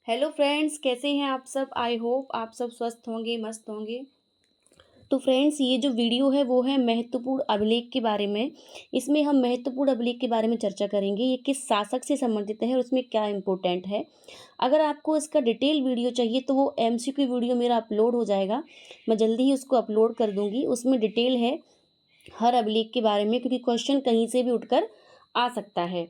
Hello friends, कैसे हैं आप सब। आई होप आप सब स्वस्थ होंगे, मस्त होंगे। तो फ्रेंड्स, ये जो वीडियो है वो है महत्वपूर्ण अभिलेख के बारे में। इसमें हम महत्वपूर्ण अभिलेख के बारे में चर्चा करेंगे। ये किस शासक से संबंधित है और उसमें क्या इम्पोर्टेंट है। अगर आपको इसका डिटेल वीडियो चाहिए तो वो एमसीक्यू वीडियो मेरा अपलोड हो जाएगा। मैं जल्दी ही उसको अपलोड कर दूँगी। उसमें डिटेल है हर अभिलेख के बारे में, क्योंकि क्वेश्चन कहीं से भी उठकर आ सकता है।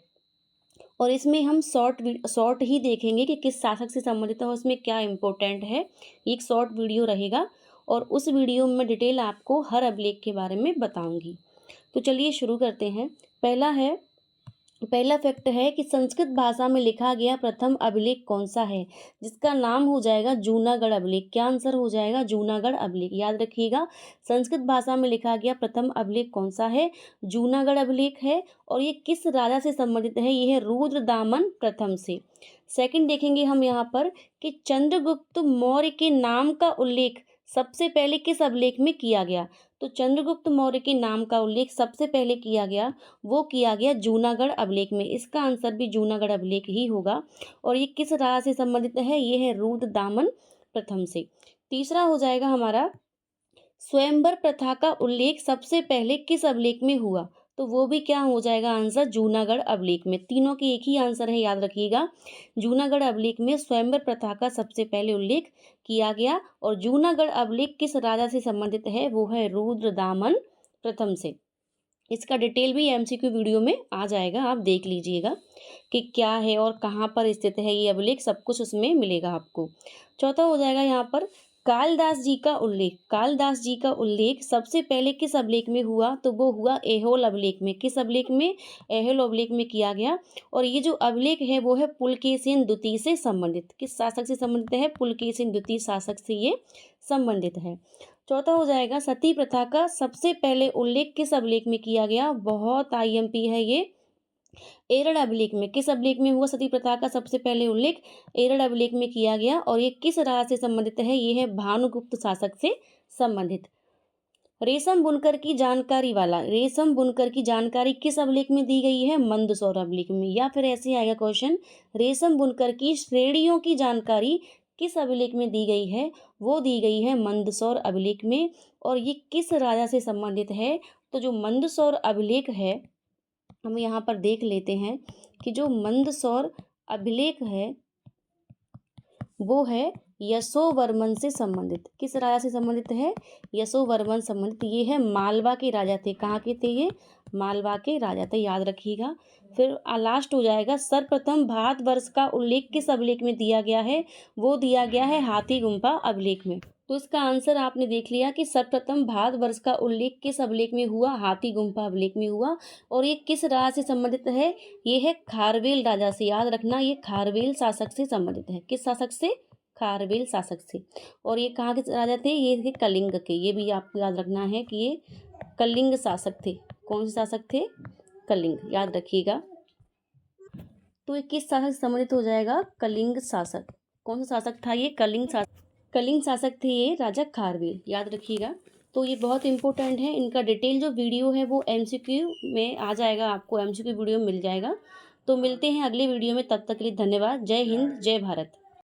और इसमें हम शॉर्ट ही देखेंगे कि किस शासक से संबंधित है और उसमें क्या इम्पोर्टेंट है। एक शॉर्ट वीडियो रहेगा और उस वीडियो में डिटेल आपको हर अभिलेख के बारे में बताऊंगी। तो चलिए शुरू करते हैं। पहला फैक्ट है कि संस्कृत भाषा में लिखा गया प्रथम अभिलेख कौन सा है, जिसका नाम हो जाएगा जूनागढ़ अभिलेख। क्या आंसर हो जाएगा? जूनागढ़ अभिलेख। याद रखिएगा, संस्कृत भाषा में लिखा गया प्रथम अभिलेख कौन सा है? जूनागढ़ अभिलेख है। और ये किस राजा से संबंधित है? ये है रुद्रदामन प्रथम से। सेकंड देखेंगे हम यहाँ पर कि चंद्रगुप्त मौर्य के नाम का उल्लेख सबसे पहले किस अभिलेख में किया गया। तो चंद्रगुप्त मौर्य के नाम का उल्लेख सबसे पहले किया गया, वो किया गया जूनागढ़ अभिलेख में। इसका आंसर भी जूनागढ़ अभिलेख ही होगा। और ये किस राजा से संबंधित है? ये है रुद्रदामन प्रथम से। तीसरा हो जाएगा हमारा, स्वयंवर प्रथा का उल्लेख सबसे पहले किस अभिलेख में हुआ। तो वो भी क्या हो जाएगा आंसर? जूनागढ़ अभिलेख में। तीनों के एक ही आंसर है, याद रखिएगा। जूनागढ़ अभिलेख में स्वयंवर प्रथा का सबसे पहले उल्लेख किया गया। और जूनागढ़ अभिलेख किस राजा से संबंधित है? वो है रुद्रदामन प्रथम से। इसका डिटेल भी एमसीक्यू वीडियो में आ जाएगा, आप देख लीजिएगा कि क्या है और कहाँ पर स्थित है ये अभिलेख, सब कुछ उसमें मिलेगा आपको। चौथा हो जाएगा यहाँ पर कालिदास जी का उल्लेख। कालिदास जी का उल्लेख सबसे पहले किस अभिलेख में हुआ? तो वो हुआ ऐहोल अभिलेख में। किस अभिलेख में? ऐहोल अभिलेख में किया गया। और ये जो अभिलेख है वो है पुलकेशिन द्वितीय से संबंधित। किस शासक से संबंधित है? पुलकेशिन द्वितीय शासक से ये संबंधित है। चौथा हो जाएगा सती प्रथा का सबसे पहले उल्लेख किस अभिलेख में किया गया? बहुत आईएमपी है ये। एरड़ अभिलेख में। किस अभिलेख में हुआ सती प्रथा का सबसे पहले उल्लेख? एरड़ अभिलेख में किया गया। और ये किस राजा से संबंधित है? ये है भानुगुप्त शासक से संबंधित। रेशम बुनकर की जानकारी वाला, रेशम बुनकर की जानकारी किस अभिलेख में दी गई है? मंदसौर अभिलेख में। या फिर ऐसे आएगा क्वेश्चन, रेशम बुनकर की श्रेणियों की जानकारी किस अभिलेख में दी गई है? वो दी गई है मंदसौर अभिलेख में। और ये किस राजा से संबंधित है? तो जो मंदसौर अभिलेख है, हम यहाँ पर देख लेते हैं कि जो मंदसौर अभिलेख है वो है यशोवर्मन से संबंधित। किस राजा से संबंधित है? यशोवर्मन संबंधित। ये है मालवा के राजा थे। कहाँ के थे ये? मालवा के राजा थे, याद रखिएगा। फिर लास्ट हो जाएगा, सर्वप्रथम भारतवर्ष का उल्लेख किस अभिलेख में दिया गया है? वो दिया गया है हाथी गुम्फा अभिलेख में। तो इसका आंसर आपने देख लिया कि सर्वप्रथम भारतवर्ष का उल्लेख किस अभिलेख में हुआ? हाथी गुम्फा अभिलेख में हुआ। और ये किस राजा से संबंधित है? ये है खारवेल राजा से। याद रखना, ये खारवेल शासक से संबंधित है। किस शासक से? खारवेल शासक से। और ये कहाँ के राजा थे? ये थे कलिंग के। ये भी आपको याद रखना है कि ये कलिंग शासक थे। कौन से शासक थे? कलिंग, याद रखिएगा। तो ये किस शासक से संबंधित हो जाएगा? कलिंग शासक। कौन सा शासक था ये? कलिंग शासक। कलिंग शासक थे ये राजा खारवेल, याद रखिएगा। तो ये बहुत इंपॉर्टेंट है। इनका डिटेल जो वीडियो है वो एमसीक्यू में आ जाएगा, आपको एमसीक्यू वीडियो मिल जाएगा। तो मिलते हैं अगले वीडियो में, तब तक के लिए धन्यवाद। जय हिंद, जय भारत।